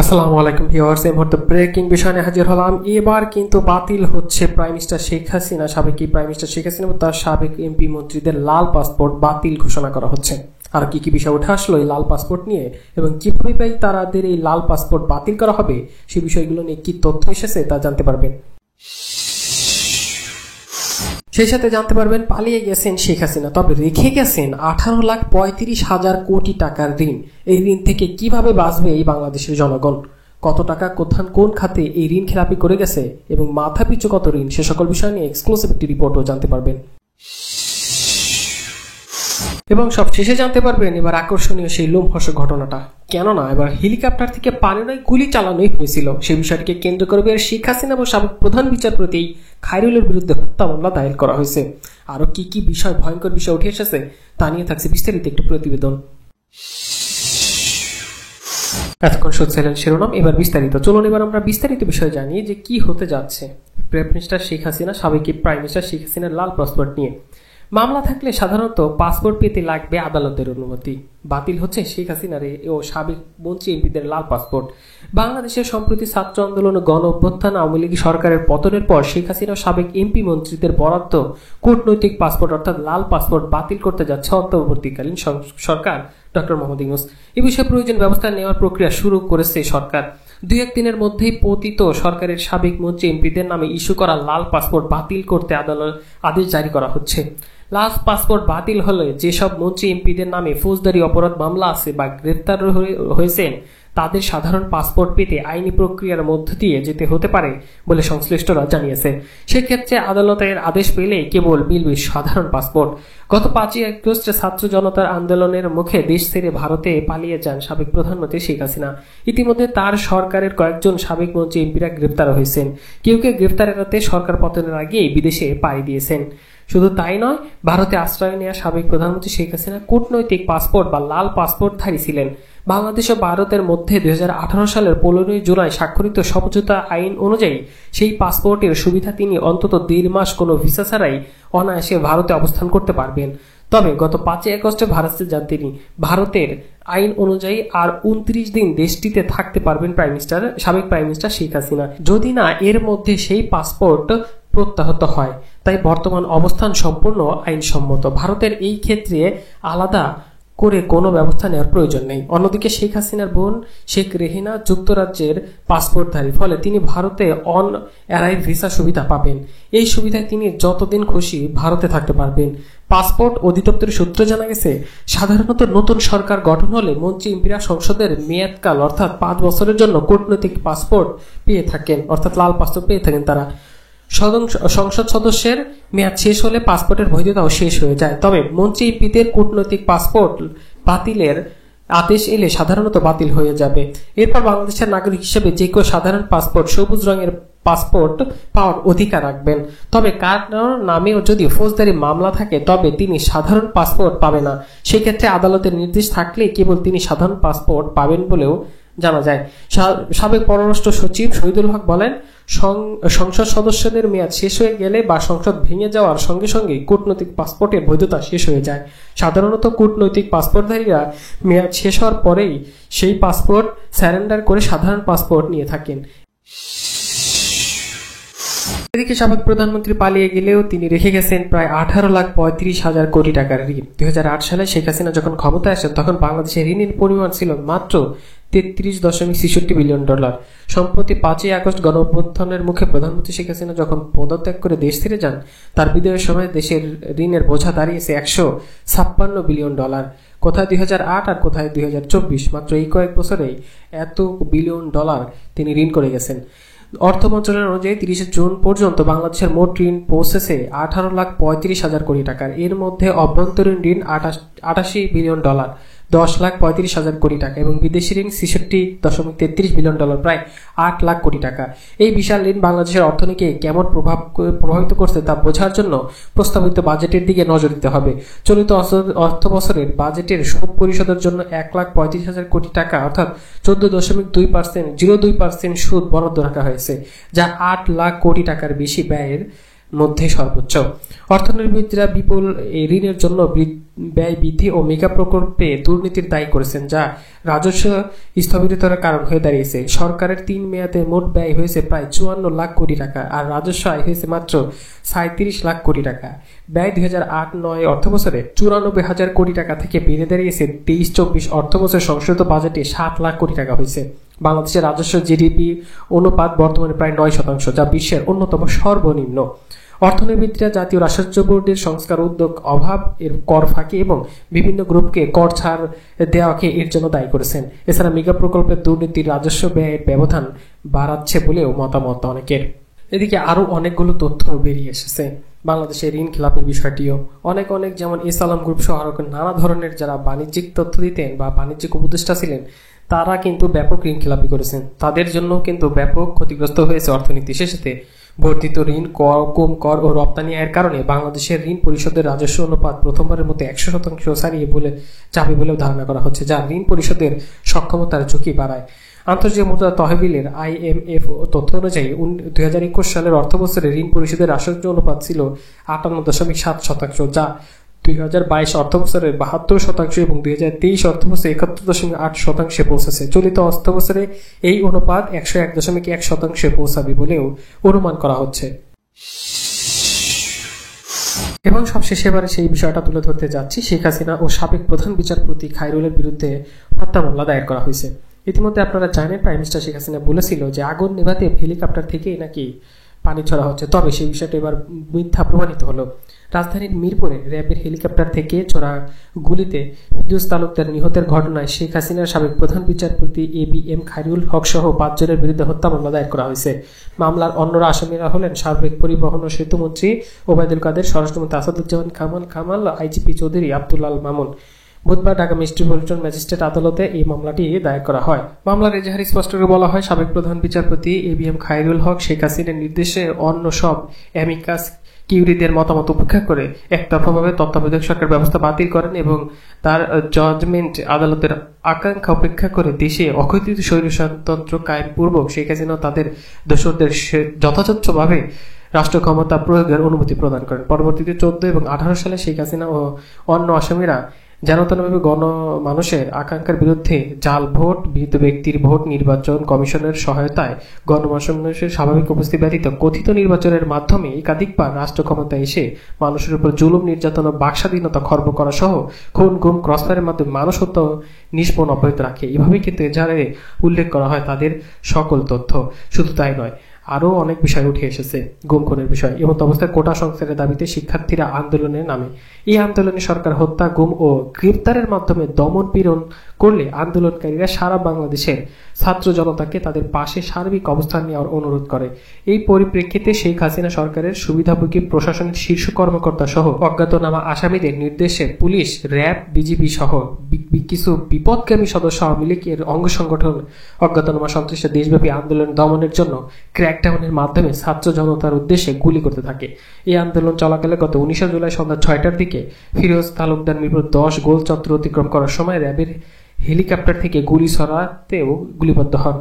আসসালামু আলাইকুম ভিউয়ার্স, এই মুহূর্তে ব্রেকিং বিষয় নিয়ে হাজির হলাম। এবার কিন্তু বাতিল হচ্ছে প্রাইম মিনিস্টার শেখ হাসিনা, সাবেক প্রাইম মিনিস্টার শেখ হাসিনা এবং তার সাবেক এমপি মন্ত্রীদের লাল পাসপোর্ট বাতিল ঘোষণা করা হচ্ছে। আর কি কি বিষয় উঠে আসলো এই লাল পাসপোর্ট নিয়ে এবং কিভাবে তাদের এই লাল পাসপোর্ট বাতিল করা হবে, সেই বিষয়গুলো নিয়ে কি তথ্য এসেছে তা জানতে পারবেন। সেই সাথে জানতে পারবেন পালিয়ে গেছেন শেখ হাসিনা, তবে রেখে গেছেন 18,35,000 কোটি টাকার ঋণ। এই ঋণ থেকে কিভাবে বাঁচবে এই বাংলাদেশের জনগণ, কত টাকা কোন খাতে এই ঋণ খেলাপি করে গেছে এবং মাথা পিছু কত ঋণ, সে সকল বিষয় নিয়ে এক্সক্লুসিভ একটি রিপোর্টও জানতে পারবেন। এবং সব শেষে জানতে পারবেন এবার আকর্ষণীয় সেই লোমহর্ষক ঘটনাটা, কেননা এবার হেলিকপ্টার থেকে পানি নয় গুলি চালানোই হয়েছিল। সেই বিষয়টিকে কেন্দ্র করে শেখ হাসিনা এবং সাবেক প্রধান বিচারপতি খায়রুলের বিরুদ্ধে হত্যা মামলা দায়ের করা হয়েছে। আরো কি কি বিষয়, ভয়ঙ্কর বিষয় উঠে এসেছে তা নিয়ে থাকছে বিস্তারিত একটি প্রতিবেদন। এতক্ষণ শুনছিলেন শিরোনাম, এবার বিস্তারিত। চলুন এবার আমরা বিস্তারিত বিষয় জানি যে কি হতে যাচ্ছে প্রাইম মিনিস্টার শেখ হাসিনা, সাবেক প্রাইম মিনিস্টার শেখ হাসিনার লাল পাসপোর্ট নিয়ে। মামলা থাকলে সাধারণত পাসপোর্ট পেতে লাগবে আদালতের অনুমতি। বাতিল হচ্ছে শেখ হাসিনার ও সাবেক মন্ত্রী এমপিদের লাল পাসপোর্ট। বাংলাদেশের সম্প্রতি ছাত্র আন্দোলন ও গণ অভ্যুত্থান আওয়ামী লীগ সরকারের পতনের পর শেখ হাসিনা সাবেক এমপি মন্ত্রীদের বরাদ্দ কূটনৈতিক পাসপোর্ট অর্থাৎ লাল পাসপোর্ট বাতিল করতে যাচ্ছে অন্তর্বর্তীকালীন সরকার ডক্টর মোহাম্মদ ইউনূস। এ বিষয়ে প্রয়োজনীয় ব্যবস্থা নেওয়ার প্রক্রিয়া শুরু করেছে সরকার। 2-1 দিনের মধ্যেই পতিত সরকারের সাবেক মন্ত্রী এমপিদের নামে ইস্যু করা লাল পাসপোর্ট বাতিল করতে আদালত আদেশ জারি করা হচ্ছে। লাল পাসপোর্ট বাতিল হলে যেসব মন্ত্রী এমপিদের নামে ফৌজদারি অপরাধ মামলা আছে বা গ্রেফতার হয়েছেন তাদের সাধারণ পাসপোর্ট পেতে আইনি প্রক্রিয়ার মধ্য দিয়ে যেতে হতে পারে বলে সংশ্লিষ্টরা জানিয়েছে। সেক্ষেত্রে আদালতের আদেশ পেলে কেবল মিলবে সাধারণ পাসপোর্ট। গত 5ই আগস্ট ছাত্র জনতার আন্দোলনের মুখে দেশ ছেড়ে ভারতে পালিয়ে যান সাবেক প্রধানমন্ত্রী শেখ হাসিনা। ইতিমধ্যে তার সরকারের কয়েকজন সাবেক মন্ত্রী এমপিরা গ্রেফতার হয়েছেন। কেউ কেউ গ্রেফতার এড়াতে সরকার পতনের আগেই বিদেশে পাড়ি দিয়েছেন। শুধু তাই নয়, ভারতে আশ্রয় নেওয়া সাবেক প্রধানমন্ত্রী শেখ হাসিনা কূটনৈতিক পাসপোর্ট বা লাল পাসপোর্টধারী ছিলেন। বাংলাদেশ ও ভারতের মধ্যে 2018 সালের 15 জুলাই স্বাক্ষরিত সমঝোতা আইন অনুযায়ী সেই পাসপোর্টের সুবিধা তিনি অন্তত 1.5 মাস কোনো ভিসা ছাড়াই অনায়াসে ভারতে অবস্থান করতে পারবেন। তবে গত 5ই আগস্টে ভারতে যান তিনি। ভারতের আইন অনুযায়ী আর 29 দিন দেশটিতে থাকতে পারবেন সাবেক প্রাইম মিনিস্টার শেখ হাসিনা, যদি না এর মধ্যে সেই পাসপোর্ট প্রত্যাহত হয়। তাই বর্তমান অবস্থান সম্পূর্ণ আইনসম্মত। ভারতের এই ক্ষেত্রে আলাদা করে কোনো ব্যবস্থা নেওয়ার প্রয়োজন নেই। অন্যদিকে শেখ হাসিনার বোন শেখ রেহিনা যুক্তরাজ্যের পাসপোর্টধারী, ফলে তিনি ভারতে অন অ্যারাইভ ভিসা সুবিধা পাবেন। এই সুবিধায় তিনি যতদিন খুশি ভারতে থাকতে পারবেন। পাসপোর্ট অধিদপ্তরের সূত্রে জানা গেছে, সাধারণত নতুন সরকার গঠন হলে মন্ত্রী এমপিরা সংসদের মেয়াদকাল অর্থাৎ 5 বছরের জন্য কূটনৈতিক পাসপোর্ট পেয়ে থাকেন, অর্থাৎ লাল পাসপোর্ট পেয়ে থাকেন তারা। সংসদ সদস্যের মেয়াদ শেষ হলে পাসপোর্টের বৈধতাও শেষ হয়ে যায়। তবে মন্ত্রী এমপিদের কূটনৈতিক পাসপোর্ট বাতিলের আদেশ এলে সাধারণত বাতিল হয়ে যাবে। এরপর বাংলাদেশের নাগরিক হিসেবে যে কেউ সাধারণ পাসপোর্ট, সবুজ রঙের পাসপোর্ট পাওয়ার অধিকার রাখবেন। তবে কার নামেও যদি ফৌজদারি মামলা থাকে তবে তিনি সাধারণ পাসপোর্ট পাবে না। সেক্ষেত্রে আদালতের নির্দেশ থাকলে কেবল তিনি সাধারণ পাসপোর্ট পাবেন বলেও জানা যায়। সাবেক পররাষ্ট্র সচিব শহীদুল হক বলেন, সংসদ সদস্যদের মেয়াদ শেষ হয়ে গেলে বা সংসদ ভেঙে যাওয়ার সঙ্গে সঙ্গে কূটনৈতিক পাসপোর্টের বৈধতা শেষ হয়ে যায়। সাধারণত কূটনৈতিক পাসপোর্টধারীরা মেয়াদ শেষ হওয়ার পরেই সেই পাসপোর্ট স্যারেন্ডার করে সাধারণ পাসপোর্ট নিয়ে থাকেন। এদিকে সাবেক প্রধানমন্ত্রী পালিয়ে গেলেও তিনি রেখে গেছেন প্রায় 18,35,000 কোটি টাকার ঋণ। 2008 সালে শেখ হাসিনা যখন ক্ষমতায় আসেন তখন বাংলাদেশের ঋণের পরিমাণ ছিল মাত্র $33.66 বিলিয়ন। সম্প্রতি 5ই আগস্ট গণ অভ্যুত্থানের মুখে প্রধানমন্ত্রী শেখ হাসিনা যখন পদত্যাগ করে দেশ ছেড়ে যান, তার বিদায়ের সময় দেশের ঋণের বোঝা দাঁড়িয়েছে $156 বিলিয়ন। কোথায় 2008 আর কোথায় 2024, মাত্র এই কয়েক বছরেই এত বিলিয়ন ডলার তিনি ঋণ করে গেছেন। অর্থ মন্ত্রণালয় অনুযায়ী 30 জুন পর্যন্ত বাংলাদেশের মোট ঋণ পৌঁছেছে 18,35,000 কোটি টাকার। এর মধ্যে অভ্যন্তরীণ ঋণ $88 বিলিয়ন, $10,35,000 কোটি টাকা এবং বিদেশি ঋণ $66.33 বিলিয়ন, প্রায় $8 লাখ কোটি টাকা। এই বিশাল ঋণ বাংলাদেশের অর্থনীতিকে কেমন প্রভাবিত করছে তা বোঝার জন্য প্রস্তাবিত বাজেটের দিকে নজর দিতে হবে। চলিত অর্থ বছরের বাজেটের সুদ পরিশোধের জন্য 1,35,000 কোটি টাকা অর্থাৎ 14.02% সুদ বরাদ্দ রাখা হয়েছে, যা $8 লাখ কোটি টাকার বেশি ব্যয়ের মধ্যে সর্বোচ্চ। অর্থনীতিবিদরা বিপুল ঋণের জন্য ব্যয় বৃদ্ধি ও মেগা প্রকল্পে দুর্নীতির দায়ী করেছেন, যা রাজস্ব স্থবিরতার কারণ হয়ে দাঁড়িয়েছে। সরকারের 3 মেয়াদে মোট ব্যয় হয়েছে প্রায় 54 লাখ কোটি টাকা, আর রাজস্ব আয় হয়েছে মাত্র 37 লাখ কোটি টাকা। ব্যয় 2008-09 অর্থবছরে 94,000 কোটি টাকা থেকে বেড়ে দাঁড়িয়েছে 23-24 অর্থবছর সংশোধিত বাজেটে 7 লাখ কোটি টাকা হয়েছে। বাংলাদেশের রাজস্ব জিডিপি অনুপাত বর্তমানে প্রায় 9%, যা বিশ্বের অন্যতম সর্বনিম্ন। অর্থনীতিবিদরা জাতীয় রাজস্ব বোর্ডের সংস্কার উদ্যোগ, অভাব, এর কর ফাঁকি এবং বিভিন্ন গ্রুপকে কর ছাড় দেওয়াকে এর জন্য দায়ী করেছেন। এছাড়া মেগা প্রকল্পের দুর্নীতি রাজস্ব ব্যয়ের ব্যবধান বাড়াচ্ছে বলেও মতামত অনেকের। এদিকে আরো অনেকগুলো তথ্য বেরিয়ে এসেছে। বাংলাদেশের ঋণ খেলাপের বিষয়টিও অনেক যেমন এসালাম গ্রুপ সহ আরো নানা ধরনের যারা বাণিজ্যিক তথ্য দিতেন বা বাণিজ্যিক উপদেষ্টা ছিলেন, তারা কিন্তু ব্যাপক ঋণ খেলাপি করেছেন। তাদের জন্য কিন্তু ব্যাপক ক্ষতিগ্রস্ত হয়েছে অর্থনীতি। শেষে বর্ধিত ঋণ, কম কর ও রপ্তানি আয়ের কারণে বাংলাদেশের ঋণ পরিশোধের রাজস্ব অনুপাত প্রথমবারের মতো 100% ছাড়িয়ে যাবে বলেও ধারণা করা হচ্ছে, যা ঋণ পরিশোধের সক্ষমতার ঝুঁকি বাড়ায়। আন্তর্জাতিক মুদ্রা তহবিলের IMF তথ্য অনুযায়ী 2021 সালের অর্থবছরে ঋণ পরিশোধের রাজস্ব অনুপাত ছিল 58.7%, যা 2022 অর্থবছরে 72% এবং 2023 অর্থবছরে 71.8% পৌঁছেছে। চলিত অর্থবছরে এই অনুপাত 101.1% পৌঁছাবে বলেও অনুমান করা হচ্ছে। এবং সবশেষে এবারে সেই বিষয়টা তুলে ধরতে যাচ্ছি। শেখ হাসিনা ও সাবেক প্রধান বিচারপতি খায়রুলের বিরুদ্ধে হত্যা মামলা দায়ের করা হয়েছে। ইতিমধ্যে আপনারা জানেন, প্রাইম মিনিস্টার শেখ হাসিনা বলেছিল যে আগুন নেভাতে হেলিকপ্টার থেকেই নাকি পানি ছড়া হচ্ছে। তবে সেই বিষয়টা এবার মিথ্যা প্রমাণিত হলো। রাজধানীর মিরপুরে র্যাবের হেলিকপ্টার থেকে ছোড়া গুলিতে ফিরোজ তালুকদার নিহতের ঘটনায় শেখ হাসিনার সাবেক প্রধান বিচারপতি ABM খায়রুল হক সহ 5 জনের বিরুদ্ধে হত্যা মামলা দায়ের করা হয়েছে। মামলার অন্যরা আসামিরা হলেন সাবেক পরিবহন ও সেতুমন্ত্রী ওবায়দুল কাদের, স্বরাষ্ট্রমন্ত্রী আসাদুজ্জামান কামাল, IGP চৌধুরী আব্দুল্লাল মামুন। বুধবার ঢাকা মেট্রোপলিটন ম্যাজিস্ট্রেট আদালতে এই মামলাটি দায়ের করা হয়। মামলার এজাহারে স্পষ্ট করে বলা হয়, সাবেক প্রধান বিচারপতি ABM খায়রুল হক শেখ হাসিনার নির্দেশে অন্য সব অ্যামিকাস কিউরিদের মতামত উপেক্ষা করে একতরফাভাবে তত্ত্বাবধায়ক সরকার ব্যবস্থা বাতিল করেন এবং তার জাজমেন্ট আদালতের আকাঙ্ক্ষা উপেক্ষা করে দেশে অকথিত স্বৈরতন্ত্র কায়েম পূর্বক শেখ হাসিনা তাদের দোসরদের যথাযথভাবে রাষ্ট্র ক্ষমতা প্রয়োগের অনুমতি প্রদান করেন। পরবর্তীতে 14 এবং 18 সালে শেখ হাসিনা ও অন্য আসামিরা জানতনভাবে গণমানুষের আকাঙ্ক্ষার বিরুদ্ধে জাল ভোট, মৃত ব্যক্তির ভোট, নির্বাচন কমিশনের সহায়তায় গণমানুষের স্বাভাবিক উপস্থিতি ব্যতীত কথিত নির্বাচনের মাধ্যমে একাধিকবার রাষ্ট্র ক্ষমতায় এসে মানুষের উপর জুলুম, নির্যাতন ও বাকস্বাধীনতা খর্ব করা সহ খুন, গুম, ক্রসফায়ারের মাধ্যমে মানুষ হত্যা নিষ্পণ অব্যাহত রাখে। এভাবেই কিন্তু এজাহারে উল্লেখ করা হয় তাদের সকল তথ্য। শুধু তাই নয়, আরও অনেক বিষয় উঠে এসেছে। গুম খুনের বিষয়। এমত অবস্থায় কোটা সংস্কারের দাবিতে শিক্ষার্থীরা আন্দোলনের নামে। এই আন্দোলনে সরকার হত্যা, গুম ও গ্রেপ্তারের মাধ্যমে দমন পীড়ন করলে আন্দোলনকারীরা সারা বাংলাদেশের ছাত্র জনতাকে তাদের পাশে সার্বিক অবস্থান নেওয়ার অনুরোধ করে। এই পরিপ্রেক্ষিতে শেখ হাসিনা সরকারের সুবিধাভোগী প্রশাসনের শীর্ষ কর্মকর্তা সহ অজ্ঞাতনামা আসামিদের নির্দেশে পুলিশ, র্যাব, বিজিবি সহ কিছু বিপদগামী সদস্য আওয়ামী লীগের অঙ্গ সংগঠন অজ্ঞাতনামা সন্ত্রাসী দেশব্যাপী আন্দোলন দমনের জন্য ক্র্যাকডাউনের মাধ্যমে ছাত্র জনতার উদ্দেশ্যে গুলি করতে থাকে। এই আন্দোলন চলাকালে গত 19 জুলাই সন্ধ্যা 6টার দিকে ফিরোজ তালুকদার মিরপুর 10 গোল চত্বর অতিক্রম করার সময় র্যাবের হেলিকপ্টার থেকে গুলি ছড়াতেও গুলিবদ্ধ হন।